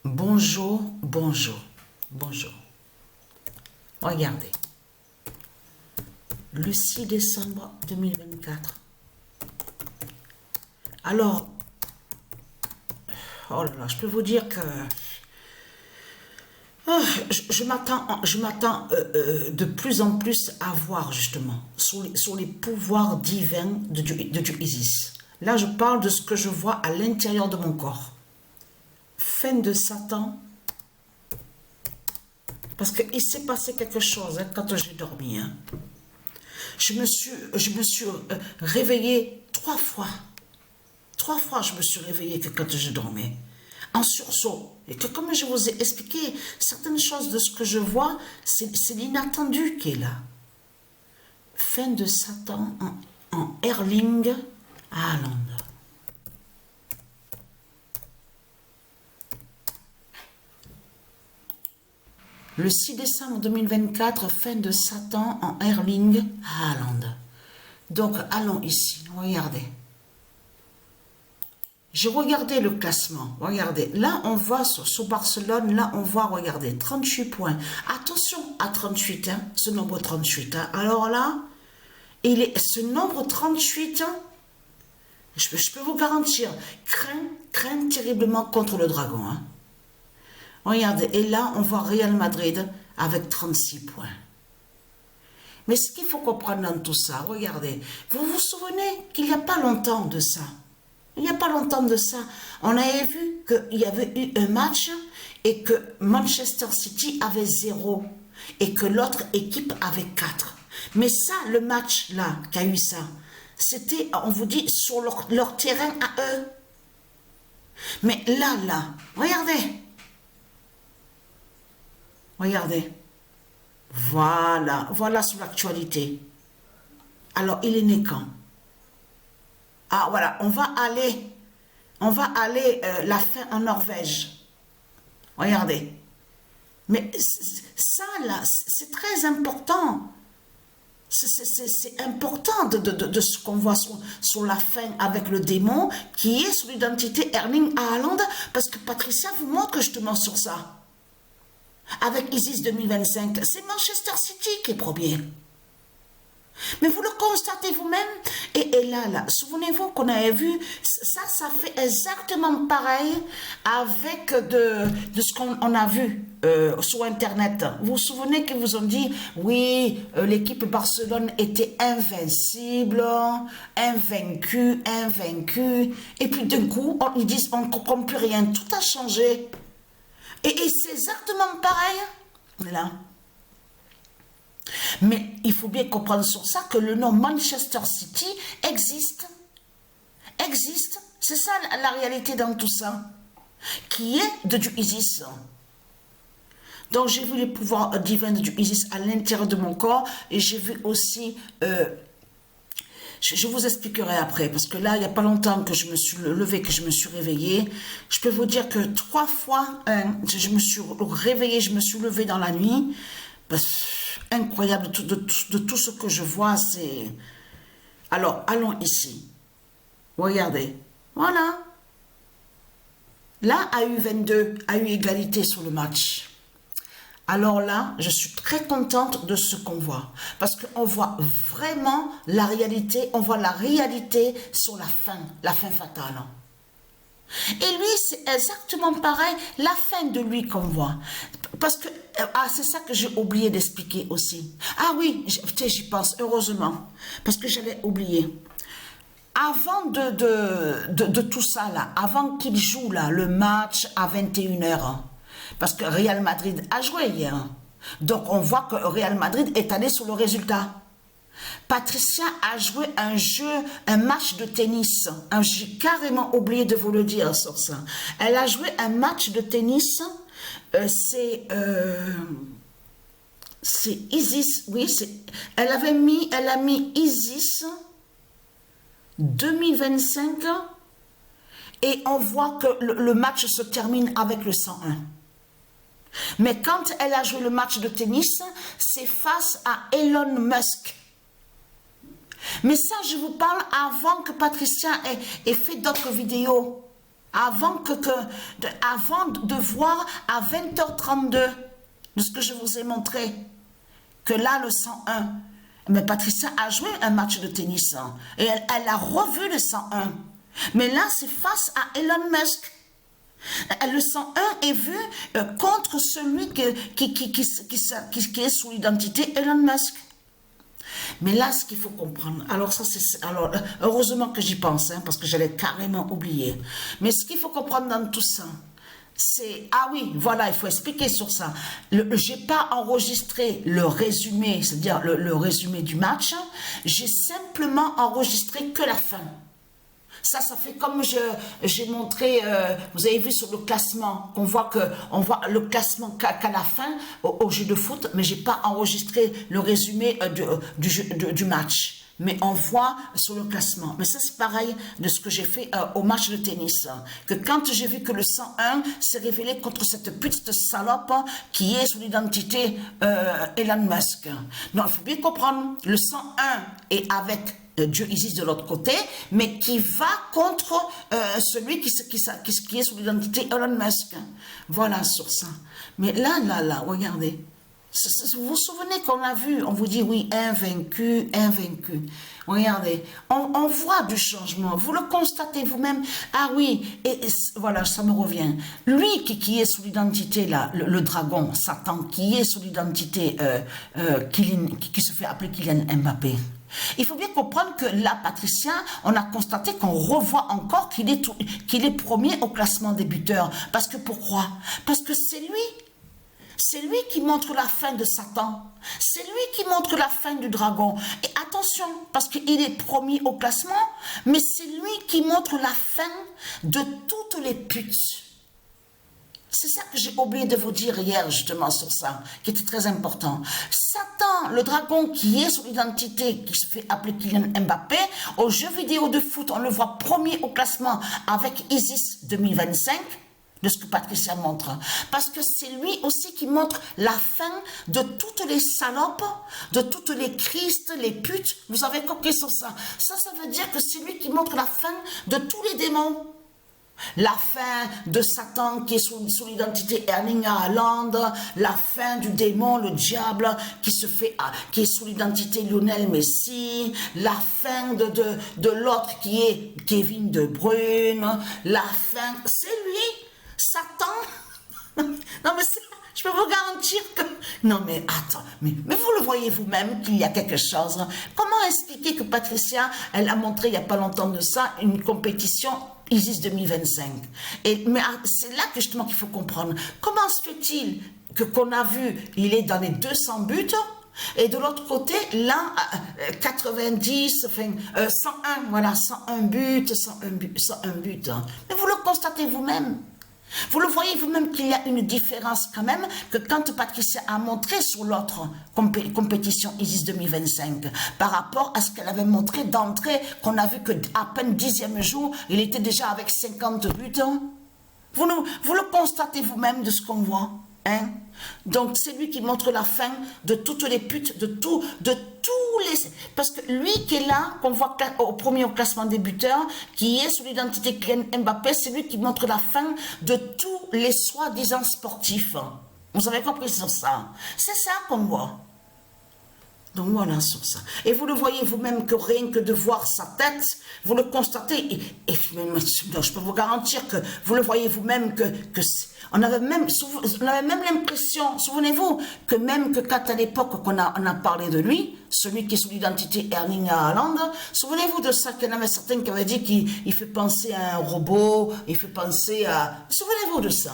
Bonjour, bonjour, bonjour. Regardez. Le 6 décembre 2024. Alors, oh là là, je peux vous dire que je m'attends de plus en plus à voir justement sur les pouvoirs divins de Dieu Isis. Là, je parle de ce que je vois à l'intérieur de mon corps. Fin de Satan. Parce qu'il s'est passé quelque chose quand j'ai dormi. Je me suis réveillée 3 fois. 3 fois, je me suis réveillée quand je dormais. En sursaut. Et que comme je vous ai expliqué, certaines choses de ce que je vois, c'est l'inattendu qui est là. Fin de Satan en Erling Haaland. Le 6 décembre 2024, fin de Satan en Erling Haaland. Donc, allons ici, regardez. J'ai regardé le classement, regardez. Là, on voit sur Barcelone, là, on voit, regardez, 38 points. Attention à 38, ce nombre 38. Alors là, ce nombre 38, je peux vous garantir, craint terriblement contre le dragon. Regardez, et là, on voit Real Madrid avec 36 points. Mais ce qu'il faut comprendre dans tout ça, regardez, vous vous souvenez qu'il n'y a pas longtemps de ça, on avait vu qu'il y avait eu un match et que Manchester City avait 0 et que l'autre équipe avait 4. Mais ça, le match là, qui a eu ça, c'était, on vous dit, sur leur terrain à eux. Mais là, regardez. Regardez. Voilà sur l'actualité. Alors, il est né quand? Ah, voilà, on va aller la fin en Norvège. Regardez. Mais ça, là, c'est très important. C'est important de ce qu'on voit sur la fin avec le démon, qui est sur l'identité Erling Haaland, parce que Patricia vous montre justement sur ça. Avec Isis 2025, c'est Manchester City qui est premier. Mais vous le constatez vous-même, et là, souvenez-vous qu'on avait vu, ça fait exactement pareil avec de ce qu'on a vu sur Internet. Vous vous souvenez qu'ils vous ont dit, oui, l'équipe Barcelone était invincible, invaincu, et puis d'un coup, ils disent, on ne comprend plus rien, tout a changé. Et c'est exactement pareil, là. Mais il faut bien comprendre sur ça que le nom Manchester City existe. C'est ça la réalité dans tout ça. Qui est de Dieu Isis. Donc j'ai vu les pouvoirs divins de Dieu Isis à l'intérieur de mon corps. Et j'ai vu aussi... je vous expliquerai après, parce que là, il n'y a pas longtemps que je me suis levée, que je me suis réveillée. Je peux vous dire que 3 fois, je me suis réveillée, je me suis levée dans la nuit. Incroyable de tout ce que je vois, c'est... Alors, allons ici. Regardez. Voilà. Là, AU22 a eu égalité sur le match. Alors là, je suis très contente de ce qu'on voit. Parce qu'on voit vraiment la réalité. On voit la réalité sur la fin fatale. Et lui, c'est exactement pareil, la fin de lui qu'on voit. Parce que, c'est ça que j'ai oublié d'expliquer aussi. Ah oui, j'y pense, heureusement. Parce que j'avais oublié. Avant de tout ça, là, avant qu'il joue là, le match à 21h, parce que Real Madrid a joué hier. Donc, on voit que Real Madrid est allé sur le résultat. Patricia a joué un match de tennis. J'ai carrément oublié de vous le dire sur ça. Elle a joué un match de tennis. C'est Isis. Oui, elle a mis Isis 2025. Et on voit que le match se termine avec le 101. Mais quand elle a joué le match de tennis, c'est face à Elon Musk. Mais ça, je vous parle avant que Patricia ait fait d'autres vidéos. avant avant de voir à 20h32 de ce que je vous ai montré, que là, le 101, mais Patricia a joué un match de tennis, hein, et elle a revu le 101. Mais là, c'est face à Elon Musk. Le 101 est vu contre celui qui est sous l'identité Elon Musk. Mais là, ce qu'il faut comprendre, alors heureusement que j'y pense, hein, parce que j'allais carrément oublier. Mais ce qu'il faut comprendre dans tout ça, c'est, ah oui, voilà, il faut expliquer sur ça. J'ai pas enregistré le résumé, c'est-à-dire le résumé du match, j'ai simplement enregistré que la fin. Ça fait comme j'ai montré, vous avez vu sur le classement, on voit le classement qu'à la fin au jeu de foot, mais j'ai pas enregistré le résumé du match. Mais on voit sur le classement. Mais ça, c'est pareil de ce que j'ai fait au match de tennis. Que quand j'ai vu que le 101 s'est révélé contre cette petite salope qui est sous l'identité Elon Musk. Donc, il faut bien comprendre, le 101 est avec Dieu Isis de l'autre côté, mais qui va contre celui qui est sous l'identité Elon Musk. Voilà sur ça. Mais là, regardez. Vous vous souvenez qu'on a vu, on vous dit oui, invaincu. Regardez, on voit du changement, vous le constatez vous-même. Ah oui, et voilà, ça me revient. Lui qui est sous l'identité, là, le dragon, Satan, qui est sous l'identité qui se fait appeler Kylian Mbappé. Il faut bien comprendre que là, Patricia, on a constaté qu'on revoit encore qu'il est premier au classement des buteurs. Parce que pourquoi? Parce que c'est lui. C'est lui qui montre la fin de Satan. C'est lui qui montre la fin du dragon. Et attention, parce qu'il est premier au classement, mais c'est lui qui montre la fin de toutes les putes. C'est ça que j'ai oublié de vous dire hier, justement, sur ça, qui était très important. Satan, le dragon qui est sous l'identité, qui se fait appeler Kylian Mbappé, aux jeux vidéo de foot, on le voit premier au classement avec Isis 2025, de ce que Patricia montre. Parce que c'est lui aussi qui montre la fin de toutes les salopes, de toutes les Christ, les putes. Vous avez compris sur ça. Ça veut dire que c'est lui qui montre la fin de tous les démons. La fin de Satan qui est sous l'identité Erling Haaland, la fin du démon, le diable qui est sous l'identité Lionel Messi, la fin de l'autre qui est Kevin De Bruyne, la fin, c'est lui. Satan, non mais je peux vous garantir que, non mais attends, mais vous le voyez vous-même qu'il y a quelque chose. Comment expliquer que Patricia, elle a montré il n'y a pas longtemps de ça, une compétition Isis 2025. Mais c'est là que justement qu'il faut comprendre. Comment se fait-il qu'on a vu, il est dans les 200 buts, et de l'autre côté, là, 90, enfin, 101, voilà, 101 buts. Mais vous le constatez vous-même. Vous le voyez vous-même qu'il y a une différence quand même que quand Patricia a montré sur l'autre compétition Isis 2025 par rapport à ce qu'elle avait montré d'entrée, qu'on a vu que à peine 10e jour, il était déjà avec 50 buts. Vous le constatez vous-même de ce qu'on voit. Hein? Donc c'est lui qui montre la fin de toutes les putes, de tous les... Parce que lui qui est là, qu'on voit au premier au classement des buteurs, qui est sous l'identité Kylian Mbappé, c'est lui qui montre la fin de tous les soi-disant sportifs. Vous avez compris sur ça? C'est ça qu'on voit. Donc voilà sur ça. Et vous le voyez vous-même que rien que de voir sa tête, vous le constatez. Et je peux vous garantir que vous le voyez vous-même que on avait même l'impression, souvenez-vous, que même que quand à l'époque on a parlé de lui, celui qui est sous l'identité Erling Haaland, souvenez-vous de ça, qu'il y en avait certains qui avaient dit qu'il fait penser à un robot, il fait penser à... Souvenez-vous de ça.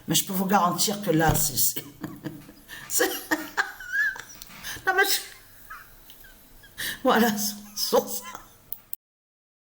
Mais je peux vous garantir que là, c'est... Non mais voilà, sur ça.